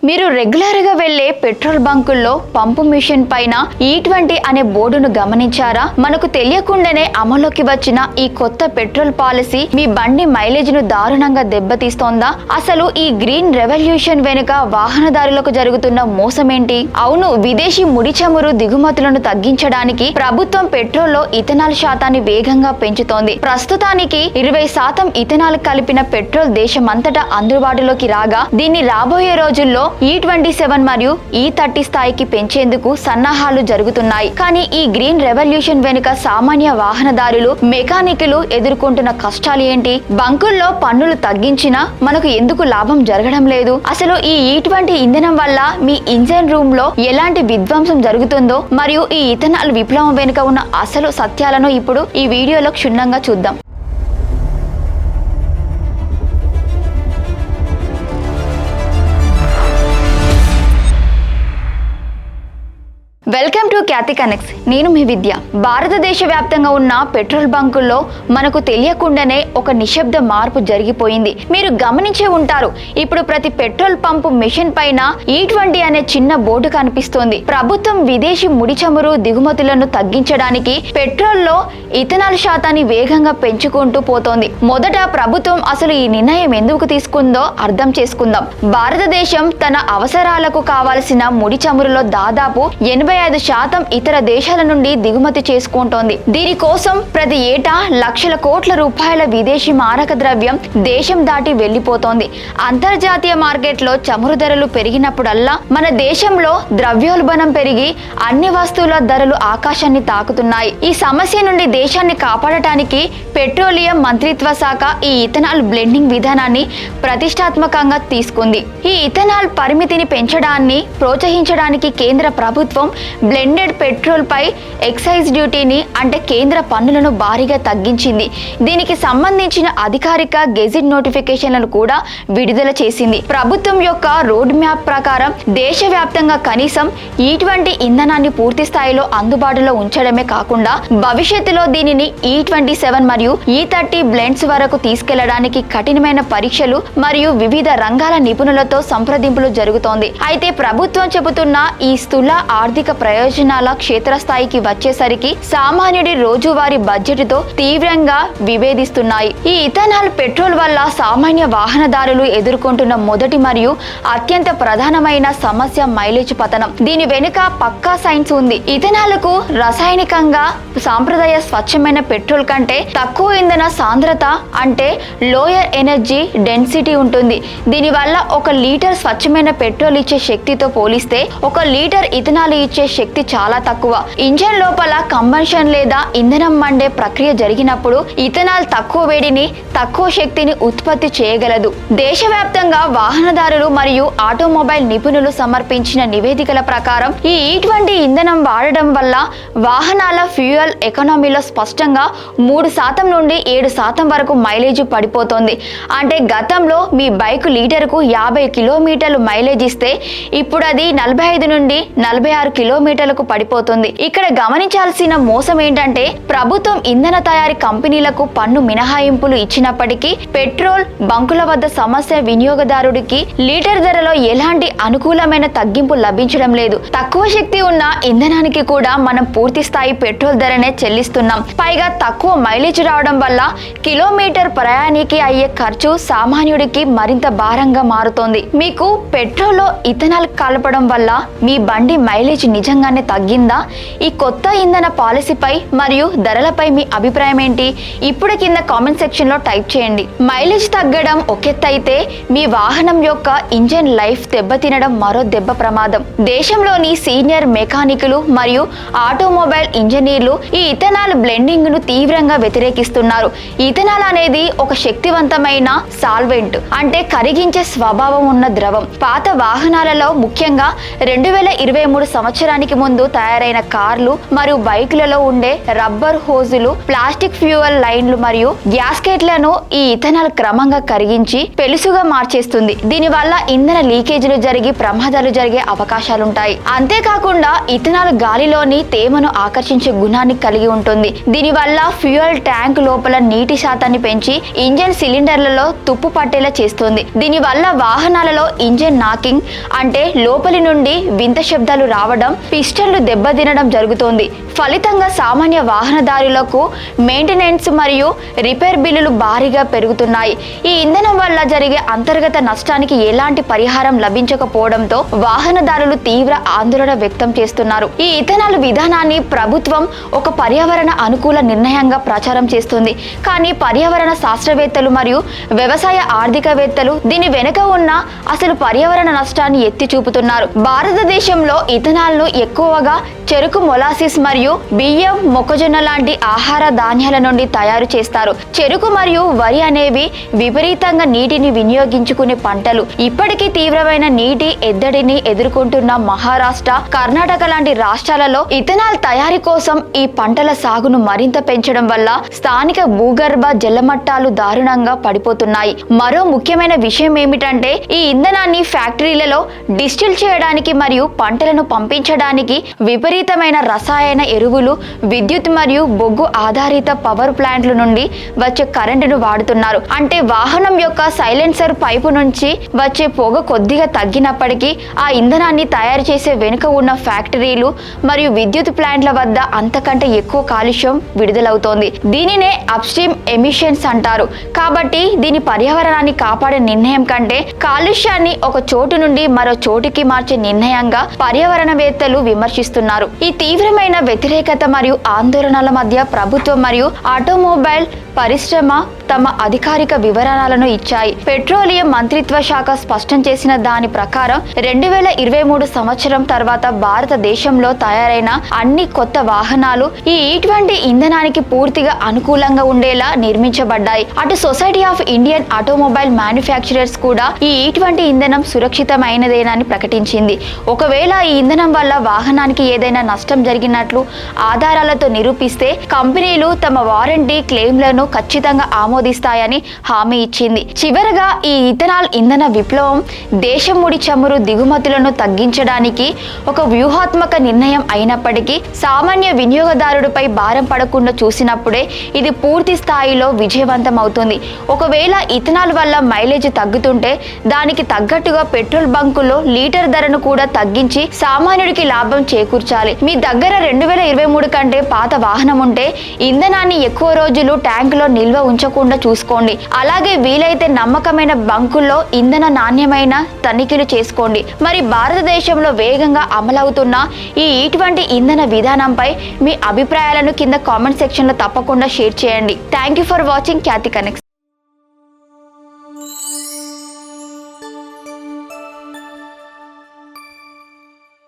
మీరు రెగ్యులర్ గా వెళ్లే పెట్రోల్ బంకుల్లో పంపు మిషన్ పైన E20 అనే బోర్డును గమనించారా? మనకు తెలియకుండానే అమలులోకి వచ్చిన ఈ కొత్త పెట్రోల్ పాలసీ మీ బండి మైలేజ్ ను దారుణంగా దెబ్బతీస్తోందా? అసలు ఈ గ్రీన్ రెవల్యూషన్ వెనుక వాహనదారులకు జరుగుతున్న మోసం ఏంటి? అవును, విదేశీ ముడి చమురు దిగుమతులను తగ్గించడానికి ప్రభుత్వం పెట్రోల్లో ఇథనాల్ శాతాన్ని వేగంగా పెంచుతోంది. ప్రస్తుతానికి 20% ఇథనాల్ కలిపిన పెట్రోల్ దేశమంతటా అందుబాటులోకి రాగా దీన్ని రాబోయే రోజుల్లో E27 మరియు E30 స్థాయికి పెంచేందుకు సన్నాహాలు జరుగుతున్నాయి. కానీ ఈ గ్రీన్ రెవల్యూషన్ వెనుక సామాన్య వాహనదారులు, మెకానికులు ఎదుర్కొంటున్న కష్టాలు ఏంటి? బంకుల్లో పన్నులు తగ్గించినా మనకు ఎందుకు లాభం జరగడం లేదు? అసలు ఈ E20 ఇంధనం వల్ల మీ ఇంజన్ రూమ్ లో ఎలాంటి విధ్వంసం జరుగుతుందో మరియు ఈ ఇథనాల్ విప్లవం వెనుక ఉన్న అసలు సత్యాలను ఇప్పుడు ఈ వీడియోలో క్షుణ్ణంగా చూద్దాం. Welcome to Khyati connects. నేను మీ విద్య. భారతదేశ వ్యాప్తంగా ఉన్న పెట్రోల్ బంకుల్లో మనకు తెలియకుండానే ఒక నిశ్శబ్ద మార్పు జరిగిపోయింది. మీరు గమనించే ఉంటారు, ఇప్పుడు ప్రతి పెట్రోల్ పంపు మిషన్ పైన E20 అనే చిన్న బోర్డు కనిపిస్తోంది. ప్రభుత్వం విదేశీ ముడి చమురు దిగుమతులను తగ్గించడానికి పెట్రోల్లో ఇథనాల్ శాతాన్ని వేగంగా పెంచుకుంటూ పోతోంది. మొదట ప్రభుత్వం అసలు ఈ నిర్ణయం ఎందుకు తీసుకుందో అర్థం చేసుకుందాం. భారతదేశం తన అవసరాలకు కావాల్సిన ముడి చమురులో దాదాపు 85% ఇతర దేశాల నుండి దిగుమతి చేసుకుంటోంది. దీనికోసం ప్రతి ఏటా లక్షల కోట్ల రూపాయల విదేశీ మారక ద్రవ్యం దేశం దాటి వెళ్లిపోతోంది. అంతర్జాతీయ మార్కెట్లో చమురు ధరలు పెరిగినప్పుడల్లా మన దేశంలో ద్రవ్యోల్బణం పెరిగి అన్ని వస్తువుల ధరలు ఆకాశాన్ని తాకుతున్నాయి. ఈ సమస్య నుండి దేశాన్ని కాపాడటానికి పెట్రోలియం మంత్రిత్వ శాఖ ఈ ఇథనాల్ బ్లెండింగ్ విధానాన్ని ప్రతిష్టాత్మకంగా తీసుకుంది. ఈ ఇథనాల్ పరిమితిని పెంచడాన్ని ప్రోత్సహించడానికి కేంద్ర ప్రభుత్వం బ్లెండెడ్ పెట్రోల్ పై ఎక్సైజ్ డ్యూటీని అంటే కేంద్ర పన్నులను భారీగా తగ్గించింది. దీనికి సంబంధించిన అధికారిక గెజిట్ నోటిఫికేషన్లను కూడా విడుదల చేసింది. ప్రభుత్వం యొక్క రోడ్ మ్యాప్ ప్రకారం దేశవ్యాప్తంగా కనీసం E20 ఇంధనాన్ని పూర్తి స్థాయిలో అందుబాటులో ఉంచడమే కాకుండా భవిష్యత్తులో దీనిని E27 మరియు E30 బ్లెండ్స్ వరకు తీసుకెళ్లడానికి కఠినమైన పరీక్షలు మరియు వివిధ రంగాల నిపుణులతో సంప్రదింపులు జరుగుతోంది. అయితే ప్రభుత్వం చెబుతున్న ఈ స్థూల ఆర్థిక ప్రయోజనాల క్షేత్రస్థాయికి వచ్చేసరికి సామాన్యుడి రోజువారీ బడ్జెట్ తో తీవ్రంగా విభేదిస్తున్నాయి. ఈ ఇథనాల్ పెట్రోల్ వల్ల సామాన్య వాహనదారులు ఎదుర్కొంటున్న మొదటి మరియు అత్యంత ప్రధానమైన సమస్య మైలేజ్ పతనం. దీని వెనుక పక్కా సైన్స్ ఉంది. ఇథనాల్ కు రసాయనికంగా సాంప్రదాయ స్వచ్ఛమైన పెట్రోల్ కంటే తక్కువ ఇంధన సాంద్రత అంటే లోయర్ ఎనర్జీ డెన్సిటీ ఉంటుంది. దీనివల్ల 1 లీటర్ స్వచ్ఛమైన పెట్రోల్ ఇచ్చే శక్తితో పోలిస్తే 1 లీటర్ ఇథనాల్ ఇచ్చే శక్తి చాలా తక్కువ. ఇంజన్ లోపల కంబషన్ లేదా ఇంధనం మండే ప్రక్రియ జరిగినప్పుడు ఇథనాల్ తక్కువ వేడిని, తక్కువ శక్తిని ఉత్పత్తి చేయగలదు. దేశవ్యాప్తంగా వాహనదారులు మరియు ఆటోమొబైల్ నిపుణులు సమర్పించిన నివేదికల ప్రకారం ఈ E20 ఇంధనం వాడడం వల్ల వాహనాల ఫ్యూయల్ ఎకానమీలో స్పష్టంగా 3% నుండి 7% వరకు మైలేజ్ పడిపోతుంది. అంటే గతంలో మీ బైక్ లీటర్కు 50 కిలోమీటర్లు మైలేజ్ ఇస్తే ఇప్పుడు అది 45 నుండి 46 కిలోమీటర్లకు పడిపోతుంది. ఇక్కడ గమనించాల్సిన మోసం ఏంటంటే ప్రభుత్వం ఇంధన తయారీ కంపెనీలకు పన్ను మినహాయింపులు ఇచ్చినప్పటికీ పెట్రోల్ బంకుల వద్ద సమస్య వినియోగదారుడికి లీటర్ ధరలో ఎలాంటి అనుకూలమైన తగ్గింపు లభించడం లేదు. తక్కువ శక్తి ఉన్న ఇంధనానికి కూడా మనం పూర్తి స్థాయి పెట్రోల్ ధరనే చెల్లిస్తున్నాం. పైగా తక్కువ మైలేజ్ రావడం వల్ల కిలోమీటర్ ప్రయాణికి అయ్యే ఖర్చు సామాన్యుడికి మరింత భారంగా మారుతోంది. మీకు పెట్రోల్లో ఇథనాల్ కలపడం వల్ల మీ బండి మైలేజ్ నిజంగానే తగ్గిందా? ఈ కొత్త ఇంధన పాలసీపై మరియు ధరలపై మీ అభిప్రాయం ఏంటి? ఇప్పుడు కింద కామెంట్ సెక్షన్ లో టైప్ చేయండి. మైలేజ్ తగ్గడం ఒకెత్తైతే మీ వాహనం యొక్క ఇంజన్ లైఫ్ దెబ్బతినడం మరో దెబ్బ ప్రమాదం. దేశంలోని సీనియర్ మెకానికులు మరియు ఆటోమొబైల్ ఇంజనీర్లు ఈ ఇథనాల్ బ్లెండింగ్ ను తీవ్రంగా వ్యతిరేకిస్తున్నారు. ఇథనాల్ అనేది ఒక శక్తివంతమైన సాల్వెంట్ అంటే కరిగించే స్వభావం ఉన్న ద్రవం. పాత వాహనాలలో ముఖ్యంగా 2023 రావడానికి ముందు తయారైన కార్లు మరియు బైకులలో ఉండే రబ్బర్ హోజులు, ప్లాస్టిక్ ఫ్యూయల్ లైన్లు మరియు గ్యాస్కెట్లను ఈ ఇథనాల్ క్రమంగా కరిగించి పెలుసుగా మార్చేస్తుంది. దీనివల్ల ఇంధన లీకేజీలు జరిగి ప్రమాదాలు జరిగే అవకాశాలుంటాయి. అంతేకాకుండా ఇథనాల్ గాలిలోని తేమను ఆకర్షించే గుణాన్ని కలిగి ఉంటుంది. దీనివల్ల ఫ్యూయల్ ట్యాంక్ లోపల నీటి శాతాన్ని పెంచి ఇంజన్ సిలిండర్లలో తుప్పు పట్టేలా చేస్తుంది. దీనివల్ల వాహనాలలో ఇంజన్ నాకింగ్ అంటే లోపలి నుండి వింత శబ్దాలు రావడం, పిస్టన్లు దెబ్బతినడం జరుగుతోంది. ఫలితంగా సామాన్య వాహనదారులకు మెయింటెనెన్స్ మరియు రిపేర్ బిల్లులు భారీగా పెరుగుతున్నాయి. ఈ ఇంధనం వల్ల జరిగే అంతర్గత నష్టానికి ఎలాంటి పరిహారం లభించకపోవడంతో వాహనదారులు తీవ్ర ఆందోళన వ్యక్తం చేస్తున్నారు. ఈ ఇథనాల్ విధానాన్ని ప్రభుత్వం ఒక పర్యావరణ అనుకూల నిర్ణయంగా ప్రచారం చేస్తుంది. కానీ పర్యావరణ శాస్త్రవేత్తలు మరియు వ్యవసాయ ఆర్థికవేత్తలు దీని వెనుక ఉన్న అసలు పర్యావరణ నష్టాన్ని ఎత్తి చూపుతున్నారు. భారతదేశంలో ఇథనాల్ను ఎక్కువగా చెరుకు, మొలాసిస్ మరియు బియ్యం, మొక్కజొన్న లాంటి ఆహార ధాన్యాల నుండి తయారు చేస్తారు. చెరుకు మరియు వరి అనేవి విపరీతంగా నీటిని వినియోగించుకునే పంటలు. ఇప్పటికీ తీవ్రమైన నీటి ఎద్దడిని ఎదుర్కొంటున్న మహారాష్ట్ర, కర్ణాటక లాంటి రాష్ట్రాలలో ఇథనాల్ తయారీ కోసం ఈ పంటల సాగును మరింత పెంచడం వల్ల స్థానిక భూగర్భ జలమట్టాలు దారుణంగా పడిపోతున్నాయి. మరో ముఖ్యమైన విషయం ఏమిటంటే ఈ ఇంధనాన్ని ఫ్యాక్టరీలలో డిస్టిల్ చేయడానికి మరియు పంటలను పంపించడానికి విపరీతమైన రసాయన ఎరువులు, విద్యుత్ మరియు బొగ్గు ఆధారిత పవర్ ప్లాంట్ల నుండి వచ్చే కరెంటును వాడుతున్నారు. అంటే వాహనం యొక్క సైలెన్సర్ పైపు నుంచి వచ్చే పొగ కొద్దిగా తగ్గినప్పటికీ ఆ ఇంధనాన్ని తయారు చేసే వెనుక ఉన్న ఫ్యాక్టరీలు మరియు విద్యుత్ ప్లాంట్ల వద్ద అంతకంటే ఎక్కువ కాలుష్యం విడుదలవుతోంది. దీనినే అప్స్ట్రీమ్ ఎమిషన్స్ అంటారు. కాబట్టి దీని పర్యావరణాన్ని కాపాడే నిర్ణయం కంటే కాలుష్యాన్ని ఒక చోటు నుండి మరో చోటుకి మార్చే నిర్ణయంగా పర్యావరణవేత్తలు విమర్శిస్తున్నారు. ఈ తీవ్రమైన వ్యతిరేకత మరియు ఆందోళనల మధ్య ప్రభుత్వం మరియు ఆటోమొబైల్ పరిశ్రమ తమ అధికారిక వివరణలను ఇచ్చాయి. పెట్రోలియం మంత్రిత్వ శాఖ స్పష్టం చేసిన దాని ప్రకారం 2023 సంవత్సరం తర్వాత భారతదేశంలో తయారైన అన్ని కొత్త వాహనాలు ఈ E20 ఇంధనానికి పూర్తిగా అనుకూలంగా ఉండేలా నిర్మించబడ్డాయి. అటు society of Indian automobile manufacturers కూడా ఈ E20 ఇంధనం సురక్షితమైనదేనని ప్రకటించింది. ఒకవేళ ఈ ఇంధనం వల్ల వాహనానికి ఏదైనా నష్టం జరిగినట్లు ఆధారాలతో నిరూపిస్తే కంపెనీలు తమ వారంటీ క్లెయిమ్లను ఖచ్చితంగా ఆమోదిస్తాయని హామీ ఇచ్చింది. చివరగా ఈ ఇథనాల్ ఇంధన విప్లవం దేశం ముడి చమురు దిగుమతులను తగ్గించడానికి ఒక వ్యూహాత్మక నిర్ణయం అయినప్పటికీ సామాన్య వినియోగదారుడిపై భారం పడకుండా చూసినప్పుడే ఇది పూర్తి స్థాయిలో విజయవంతం అవుతుంది. ఒకవేళ ఇథనాల్ వల్ల మైలేజ్ తగ్గుతుంటే దానికి తగ్గట్టుగా పెట్రోల్ బంకుల్లో లీటర్ ధరను కూడా తగ్గించి సామాన్యుడికి లాభం చేకూర్చాలి. మీ దగ్గర 2023 కంటే పాత వాహనం ఉంటే ఇంధనాన్ని ఎక్కువ రోజులు ట్యాంకులో నిల్వ ఉంచకుండా చూసుకోండి. అలాగే వీలైతే నమ్మకమైన బంకుల్లో ఇంధన నాణ్యమైన తనిఖీలు చేసుకోండి. మరి భారతదేశంలో వేగంగా అమలవుతున్న ఈ E20 ఇంధన విధానంపై మీ అభిప్రాయాలను కింద కామెంట్ సెక్షన్లో తప్పకుండా షేర్ చేయండి. Thank you for watching Khyati connects.